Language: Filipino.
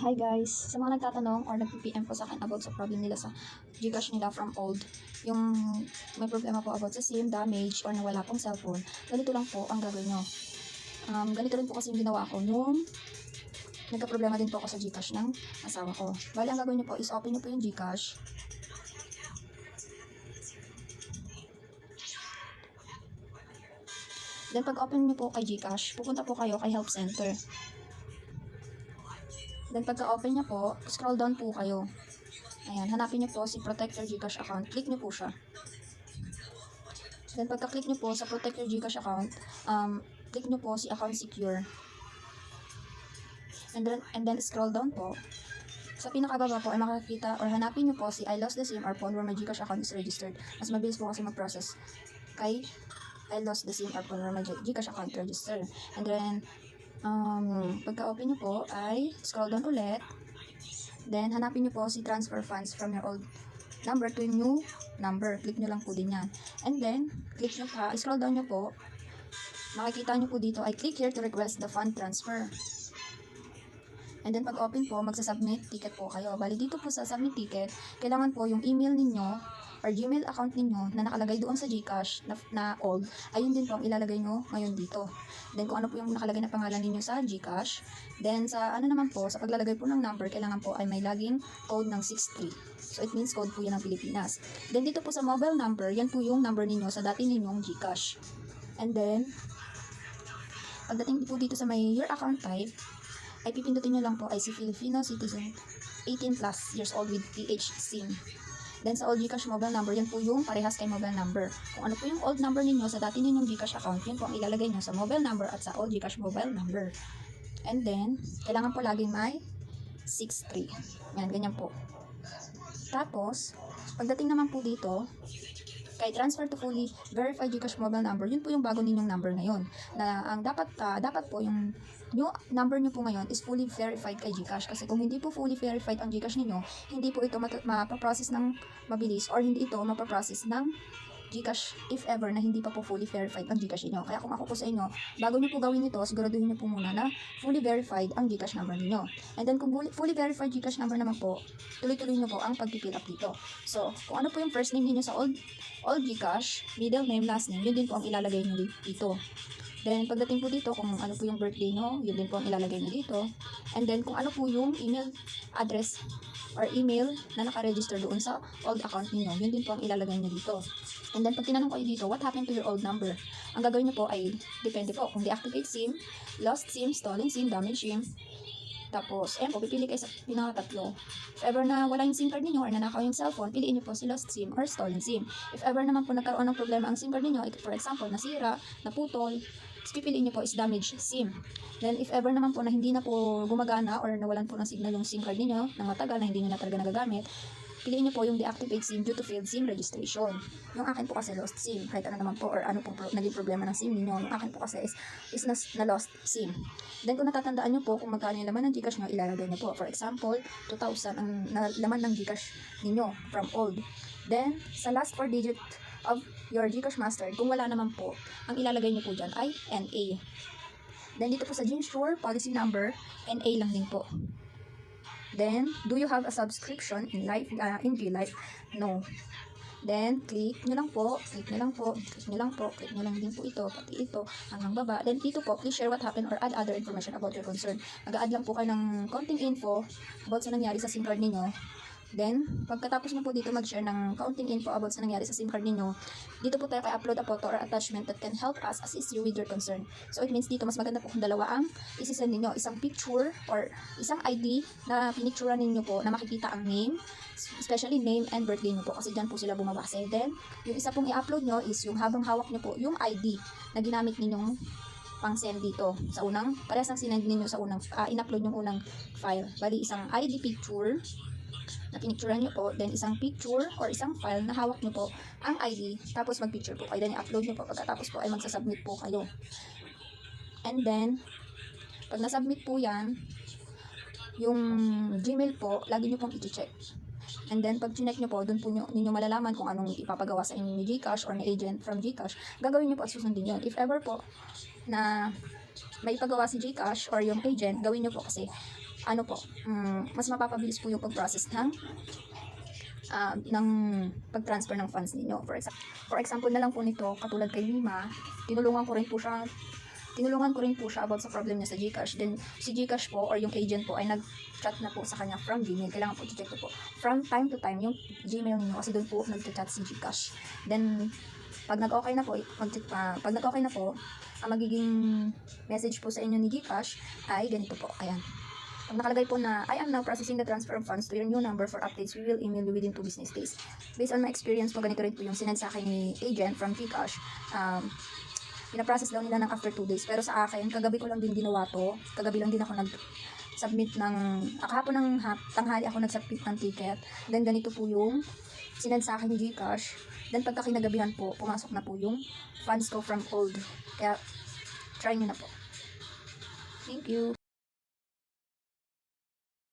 Hi guys! Sa mga nagtatanong or nag-PM po sa akin about sa problem nila sa Gcash nila from old, yung may problema po about sa SIM, damage, or nawala pong cellphone, ganito lang po ang gagawin nyo. Ganito rin po kasi yung ginawa ko nung nagka-problema din po ako sa Gcash ng asawa ko. Bali, ang gagawin nyo po is open nyo po yung Gcash. Then pag open nyo po kay Gcash, pupunta po kayo kay Help Center. Then pagka-open nyo po, scroll down po kayo. Ayan, hanapin nyo po si Protect Your Gcash Account. Click nyo po siya. Then pagka-click nyo po sa Protect Your Gcash Account, click nyo po si Account Secure. And then scroll down po. Sa pinakababa po ay makikita or hanapin nyo po si I lost the SIM or phone where my Gcash account is registered. Mas mabilis po kasi mag-process kay I lost the SIM or phone where my Gcash account registered. And then, pagka-open nyo po ay scroll down ulit. Then, hanapin nyo po si transfer funds from your old number to new number. Click nyo lang po din yan. And then, click nyo pa, scroll down nyo po. Makikita nyo po dito ay click here to request the fund transfer. And then, pag-open po, magsa-submit ticket po kayo. Bali, dito po sa submit ticket, kailangan po yung email ninyo or Gmail account ninyo na nakalagay doon sa Gcash na old, ayun din po ang ilalagay nyo ngayon dito. Then, kung ano po yung nakalagay na pangalan ninyo sa Gcash. Then, sa ano naman po, sa paglalagay po ng number, kailangan po ay may laging code ng 63. So, it means code po yan ng Pilipinas. Then, dito po sa mobile number, yan po yung number ninyo sa dati ninyong Gcash. And then, pagdating po dito sa may your account type, ay pipindutin nyo lang po ay si Filipino citizen 18 plus years old with PH SIM. Then sa old Gcash mobile number, yan po yung parehas kay mobile number. Kung ano po yung old number ninyo sa dati ninyong Gcash account, yun po ang ilalagay nyo sa mobile number at sa old Gcash mobile number. And then, kailangan po laging may 63. Yan, ganyan po. Tapos, pagdating naman po dito, kay transfer to fully verified Gcash mobile number, yun po yung bago ninyong number ngayon. Na ang dapat po yung new number nyo po ngayon is fully verified kay Gcash. Kasi kung hindi po fully verified ang Gcash ninyo, hindi po ito mapaprocess ng mabilis or hindi ito mapaprocess ng Gcash if ever na hindi pa po fully verified ang Gcash niyo. Kaya kung ako po sa inyo, bago niyo po gawin ito, siguraduhin niyo po muna na fully verified ang Gcash number niyo. And then kung fully verified Gcash number naman po, tuloy-tuloy niyo po ang pag-fill up dito. So, kung ano po yung first name niyo sa old Gcash, middle name, last name, yun din po ang ilalagay niyo dito. Then, pagdating po dito, kung ano po yung birthday nyo, yun din po ang ilalagay nyo dito. And then, kung ano po yung email address or email na nakaregister doon sa old account niyo, yun din po ang ilalagay nyo dito. And then, pag tinanong kayo dito, what happened to your old number? Ang gagawin nyo po ay, depende po, kung deactivate SIM, lost SIM, stolen SIM, damaged SIM, tapos, ayan po, pipili kayo sa pinakatatlo. If ever na wala yung SIM card ninyo or nanakaw yung cellphone, piliin nyo po si lost SIM or stolen SIM. If ever naman po nagkaroon ng problema ang SIM card ninyo, for example, nasira, naputol, pipiliin nyo po is damaged SIM. Then, if ever naman po na hindi na po gumagana or nawalan po ng signal yung SIM card ninyo, ng matagal na hindi nyo na talaga nagagamit, piliin nyo po yung deactivate SIM due to failed SIM registration. Yung akin po kasi lost SIM, kahit ano naman po or ano po naging problema ng SIM ninyo, yung akin po kasi is na lost SIM. Then kung natatandaan nyo po kung magkano yung laman ng Gcash nyo, ilalagay nyo po. For example, 2,000 ang laman ng Gcash ninyo from old. Then, sa last 4 digit of your Gcash master, kung wala naman po, ang ilalagay nyo po dyan ay NA. Then dito po sa GSure policy number, NA lang din po. Then, do you have a subscription in G-Life? No. Then, click nyo lang po, click nyo lang din po ito, pati ito, hanggang baba. Then, dito po, please share what happened or add other information about your concern. Mag-add lang po kayo ng konting info about sa nangyari sa SIM card ninyo. Then, pagkatapos nyo po dito mag-share ng kaunting info about sa nangyari sa SIM card ninyo, dito po tayo kay upload a photo or attachment that can help us assist you with your concern. So, it means dito, mas maganda po kung dalawa ang isisend ninyo. Isang picture or isang ID na pinicturean ninyo po na makikita ang name, especially name and birthday nyo po kasi dyan po sila bumabase. Then, yung isa pong i-upload nyo is yung habang hawak nyo po yung ID na ginamit ninyong pang-send dito sa unang, parehas ang sinend ninyo sa unang, in-upload yung unang file. Bali, isang ID picture na pinicturean nyo po, then isang picture or isang file na hawak nyo po ang ID, tapos mag-picture po kayo, then i-upload nyo po, pagkatapos po ay magsasubmit po kayo. And then, pag nasubmit po yan, yung Gmail po, lagi nyo pong i-check. And then, pag chinek nyo po, dun po ninyo malalaman kung anong ipapagawa sa inyo ni Gcash or ni agent from Gcash, gagawin nyo po at susundin yun. If ever po na may ipagawa si Gcash or yung agent, gawin nyo po kasi mas mapapabilis po yung pag-process ng pag-transfer ng funds ninyo. For example na lang po nito, katulad kay Mima, tinulungan ko rin po siya about sa problem niya sa GCash. Then, si GCash po, or yung agent po, ay nag-chat na po sa kanya from Gmail. Kailangan po i-check po from time to time yung Gmail niyo, kasi doon po nag-chat si GCash. Then, pag nag-okay na po, ang magiging message po sa inyo ni GCash ay ganito po. Ayan. Pag nakalagay po na, I am now processing the transfer of funds to your new number for updates. We will email you within 2 business days. Based on my experience po, ganito rin po yung sinend sa akin ni agent from GCash. Pinaprocess daw nila ng after 2 days. Pero sa akin, kagabi ko lang din ginawa to. Kagabi lang din ako nag-submit kahapon ng tanghali ako nag-submit ng ticket. Then ganito po yung sinend sa akin ni GCash. Then pagka kinagabihan po, pumasok na po yung funds ko from old. Kaya, try nyo na po. Thank you.